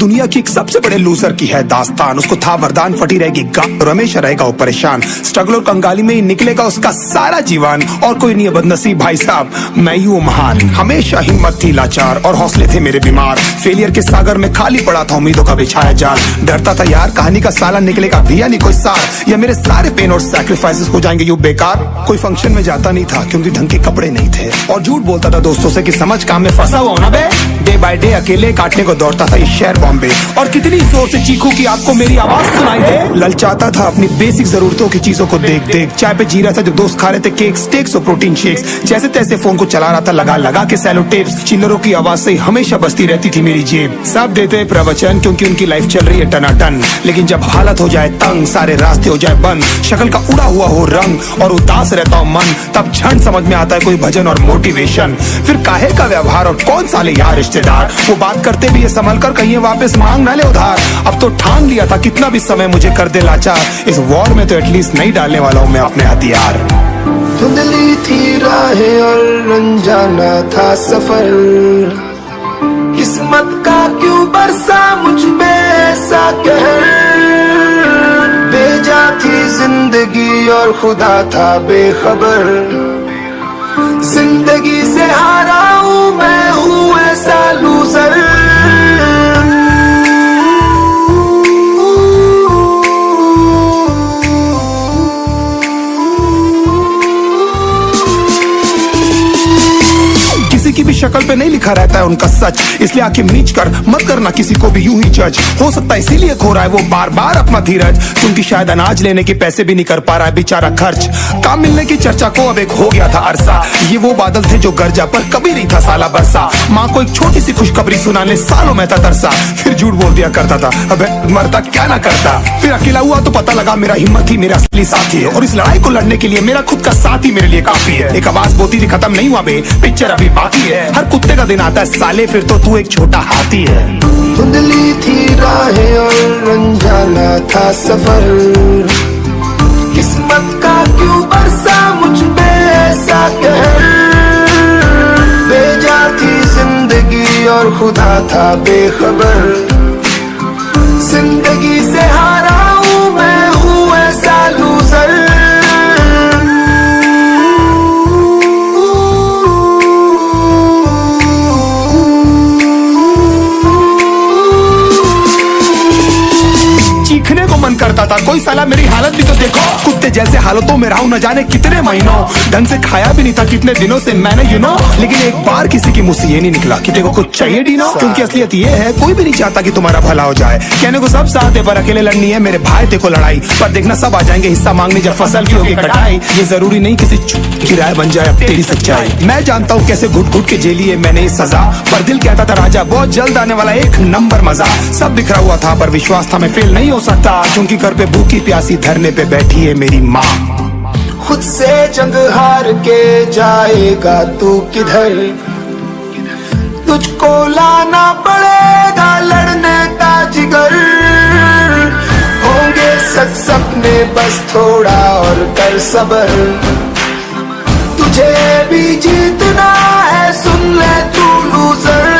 दुनिया की एक सबसे बड़े लूजर की है दास्तान। उसको था वरदान, फटी रहेगी गांड, हमेशा रहेगा वो परेशान। स्ट्रगल और कंगाली में ही निकलेगा उसका सारा जीवन। और कोई नहीं है बदनसीब भाई साहब, मैं ही हूँ महान। हमेशा हिम्मत थी लाचार और हौसले थे मेरे बीमार। फेलियर के सागर में खाली पड़ा था उम्मीदों का बिछाया जाल। डरता था यार कहानी का साला निकलेगा भी या नहीं कोई सार, या मेरे सारे पेन और सैक्रिफाइसेस हो जाएंगे यूं बेकार। कोई फंक्शन में जाता नहीं था क्योंकि ढंग के कपड़े नहीं थे, और झूठ बोलता था दोस्तों से कि समझ काम में फंसा हुआ ना बे। डे बाय डे अकेले काटने को दौड़ता था ये शहर बॉम्बे, और कितनी जोर से चीखूं कि आपको मेरी आवाज सुनाई दे। ललचाता था अपनी बेसिक जरूरतों की चीजों को देख देख। चाय पे जी रहा था जब दोस्त खा रहे थे केक, स्टेक्स और प्रोटीन शेक्स। जैसे तैसे फोन को चला रहा था लगा लगा के सैलो टेप्स। चिल्लरों की आवाज से हमेशा बजती रहती थी मेरी जेब। सब देते प्रवचन क्योंकि उनकी लाइफ चल रही है टनाटन, लेकिन जब हालत हो जाए तंग, सारे रास्ते हो जाए बंद, शक्ल का उड़ा हुआ हो रंग और उदास रहता हो मन, तब क्षण समझ में आता है कोई भजन और मोटिवेशन। फिर काहे का व्यवहार और कौन साले यार रिश्तेदार, वो बात करते भी ये संभल कर कहीं वापस मांग ना ले उधार। अब तो ठान लिया था कितना भी समय मुझे कर दे लाचार, इस वॉर में तो एटलीस्ट नहीं डालने वाला हूँ मैं अपने हथियार। धुंधली थी राहें और अनजाना था सफर, किस्मत का क्यों बरसा मुझ पे ऐसा कहर। बेजा थी जिंदगी और खुदा था बेखबर, जिंदगी से हारा हूँ मैं, हूँ ऐसा लूजर। किसी की भी शक्ल पे नहीं लिखा रहता है उनका सच, इसलिए आंखें मीच कर मत करना किसी को भी यूं ही जज। हो सकता है इसीलिए खो रहा है वो बार बार अपना धीरज, क्योंकि शायद अनाज लेने के पैसे भी नहीं कर पा रहा है बेचारा खर्च। काम मिलने की चर्चा को अब एक हो गया था अरसा, ये वो बादल थे जो गरजा पर कभी नहीं था साला बरसा। माँ को एक छोटी सी खुशखबरी सुनाने सालों में था तरसा, फिर झूठ बोल दिया करता था अबे मरता क्या ना करता। फिर अकेला हुआ तो पता लगा मेरा हिम्मत ही मेरा असली साथी है, और इस लड़ाई को लड़ने के लिए मेरा खुद का साथ ही मेरे लिए काफी है। एक आवाज बोलती थी खत्म नहीं हुआ बे, पिक्चर अभी बाकी है। हर कुत्ते का दिन आता है साले, फिर तो तू एक छोटा हाथी है। धुंधली थी राहें और अनजाना था सफर, किस्मत का क्यों बरसा मुझ पे ऐसा कहर। बेजा थी जिंदगी और खुदा था बेखबर, जिंदगी से हारा हूँ मैं, हूँ ऐसा लूजर। चीखने को मन करता था, कोई साला मेरी हालत भी तो देखो। कुत्ते जैसे हालतों में रहा हूं न जाने कितने महीनों, ढंग से खाया भी नहीं था कितने दिनों से मैंने लेकिन एक बार किसी की मुंह से ये नहीं निकला कि देखो कुछ चाहिए डीनो। क्योंकि असलियत ये है कोई भी नहीं चाहता कि तुम्हारा भला हो जाए। कहने को सब साथ है पर अकेले लड़नी है मेरे भाई, देखो लड़ाई पर देखना सब आ जाएंगे हिस्सा मांगने जब फसल की होगी कटाई। ये जरूरी नहीं किसी की राय बन जाए अब तेरी सच्चाई। मैं जानता हूँ कैसे घुट घुट के झेली है मैंने सजा, पर दिल कहता था राजा बहुत जल्द आने वाला एक नंबर मजा। सब बिखरा हुआ था पर विश्वास था मैं फेल नहीं हो सकता, क्योंकि घर पे भूखी प्यासी धरने पे बैठी है मेरी माँ। खुद से जंग हार के जाएगा तू किधर, तुझको लाना पड़ेगा लड़ने का जिगर। होंगे सच सपने बस थोड़ा और कर सबर, तुझे भी जीतना है सुन ले तू लूजर।